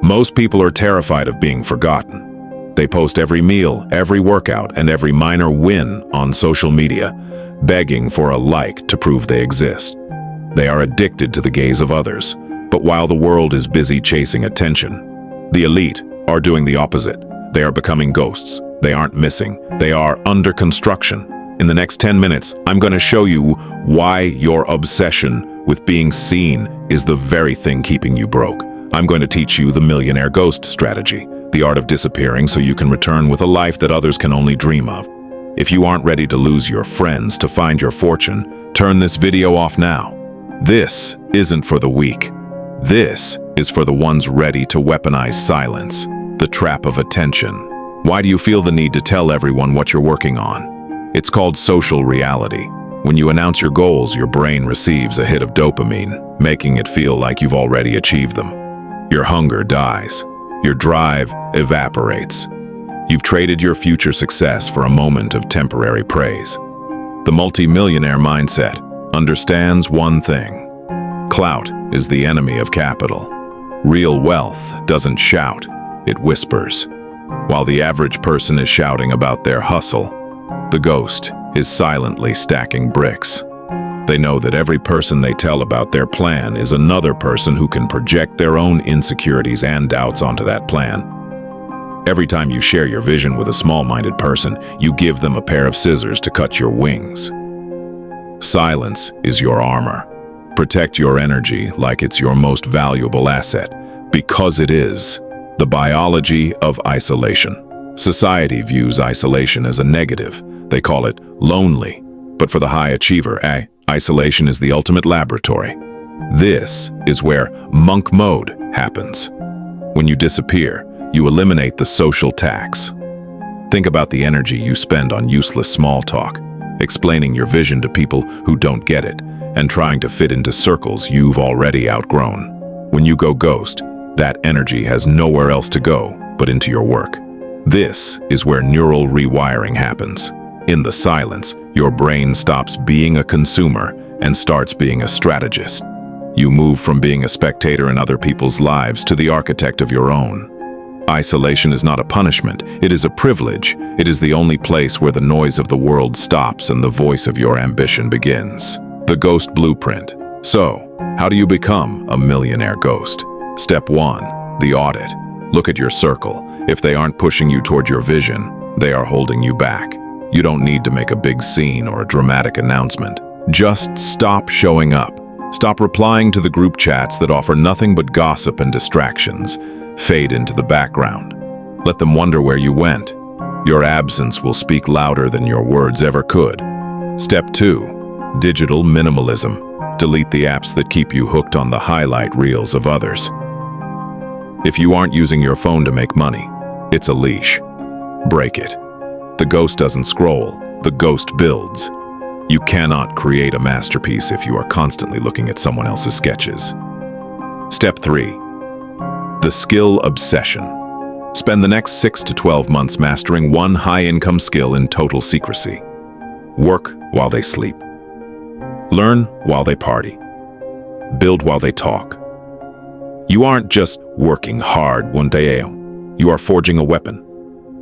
Most people are terrified of being forgotten. They post every meal, every workout, and every minor win on social media, begging for a like to prove they exist. They are addicted to the gaze of others. But while the world is busy chasing attention, the elite are doing the opposite. They are becoming ghosts. They aren't missing. They are under construction. In the next 10 minutes, I'm going to show you why your obsession with being seen is the very thing keeping you broke. I'm going to teach you the Millionaire Ghost strategy, the art of disappearing so you can return with a life that others can only dream of. If you aren't ready to lose your friends to find your fortune, turn this video off now. This isn't for the weak. This is for the ones ready to weaponize silence, the trap of attention. Why do you feel the need to tell everyone what you're working on? It's called social reality. When you announce your goals, your brain receives a hit of dopamine, making it feel like you've already achieved them. Your hunger dies. Your drive evaporates. You've traded your future success for a moment of temporary praise. The multi-millionaire mindset understands one thing. Clout is the enemy of capital. Real wealth doesn't shout, it whispers. While the average person is shouting about their hustle, the ghost is silently stacking bricks. They know that every person they tell about their plan is another person who can project their own insecurities and doubts onto that plan. Every time you share your vision with a small-minded person, you give them a pair of scissors to cut your wings. Silence is your armor. Protect your energy like it's your most valuable asset, because it is. The biology of isolation. Society views isolation as a negative. They call it lonely. But for the high achiever, isolation is the ultimate laboratory. This is where monk mode happens. When you disappear, you eliminate the social tax. Think about the energy you spend on useless small talk, explaining your vision to people who don't get it, and trying to fit into circles you've already outgrown. When you go ghost, that energy has nowhere else to go but into your work. This is where neural rewiring happens. In the silence, your brain stops being a consumer and starts being a strategist. You move from being a spectator in other people's lives to the architect of your own. Isolation is not a punishment, it is a privilege. It is the only place where the noise of the world stops and the voice of your ambition begins. The Ghost Blueprint. So, how do you become a millionaire ghost? Step 1. The audit. Look at your circle. If they aren't pushing you toward your vision, they are holding you back. You don't need to make a big scene or a dramatic announcement. Just stop showing up. Stop replying to the group chats that offer nothing but gossip and distractions. Fade into the background. Let them wonder where you went. Your absence will speak louder than your words ever could. Step 2. Digital minimalism. Delete the apps that keep you hooked on the highlight reels of others. If you aren't using your phone to make money, it's a leash. Break it. The ghost doesn't scroll, the ghost builds. You cannot create a masterpiece if you are constantly looking at someone else's sketches. Step 3. The skill obsession. Spend the next 6 to 12 months mastering one high-income skill in total secrecy. Work while they sleep. Learn while they party. Build while they talk. You aren't just working hard one day, you are forging a weapon.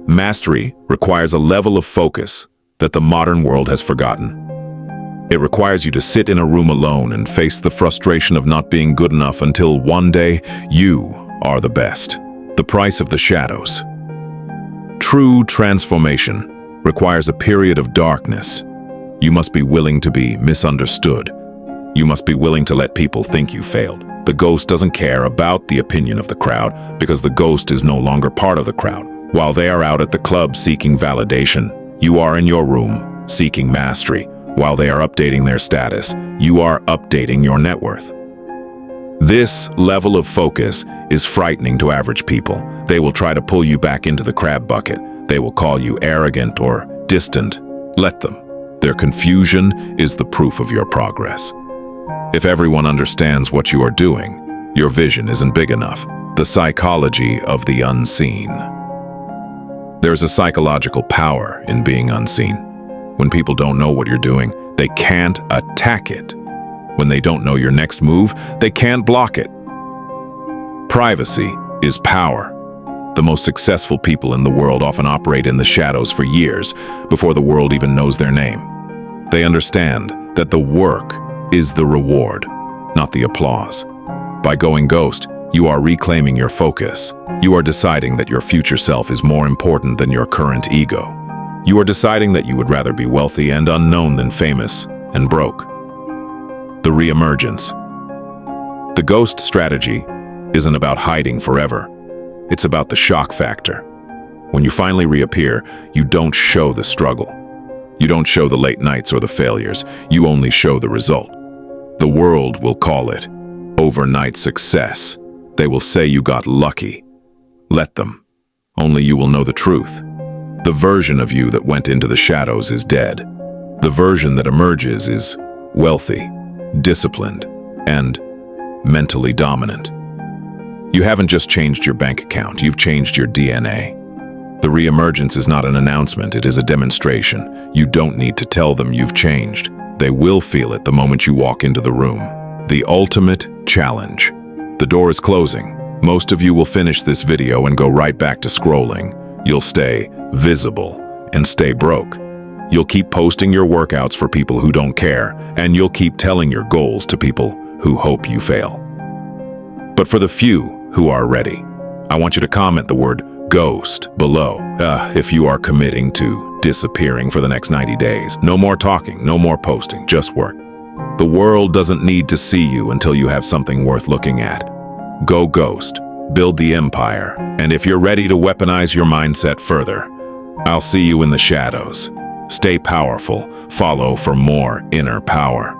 Mastery requires a level of focus that the modern world has forgotten. It requires you to sit in a room alone and face the frustration of not being good enough until one day you are the best. The price of the shadows. True transformation requires a period of darkness. You must be willing to be misunderstood. You must be willing to let people think you failed. The ghost doesn't care about the opinion of the crowd because the ghost is no longer part of the crowd. While they are out at the club seeking validation, you are in your room seeking mastery. While they are updating their status, you are updating your net worth. This level of focus is frightening to average people. They will try to pull you back into the crab bucket. They will call you arrogant or distant. Let them. Their confusion is the proof of your progress. If everyone understands what you are doing, your vision isn't big enough. The psychology of the unseen. There's a psychological power in being unseen. When people don't know what you're doing, they can't attack it. When they don't know your next move, they can't block it. Privacy is power. The most successful people in the world often operate in the shadows for years before the world even knows their name. They understand that the work is the reward, not the applause. By going ghost, you are reclaiming your focus. You are deciding that your future self is more important than your current ego. You are deciding that you would rather be wealthy and unknown than famous and broke. The re-emergence. The ghost strategy isn't about hiding forever. It's about the shock factor. When you finally reappear, you don't show the struggle. You don't show the late nights or the failures. You only show the result. The world will call it overnight success. They will say you got lucky. Let them. Only you will know the truth. The version of you that went into the shadows is dead. The version that emerges is wealthy, disciplined, and mentally dominant. You haven't just changed your bank account, you've changed your DNA. The re-emergence is not an announcement, it is a demonstration. You don't need to tell them you've changed. They will feel it the moment you walk into the room. The ultimate challenge. The door is closing. Most of you will finish this video and go right back to scrolling. You'll stay visible and stay broke. You'll keep posting your workouts for people who don't care, and you'll keep telling your goals to people who hope you fail. But for the few who are ready, I want you to comment the word ghost below if you are committing to disappearing for the next 90 days. No more talking, no more posting, just work. The world doesn't need to see you until you have something worth looking at. Go ghost, build the empire, and if you're ready to weaponize your mindset further, I'll see you in the shadows. Stay powerful, follow for more inner power.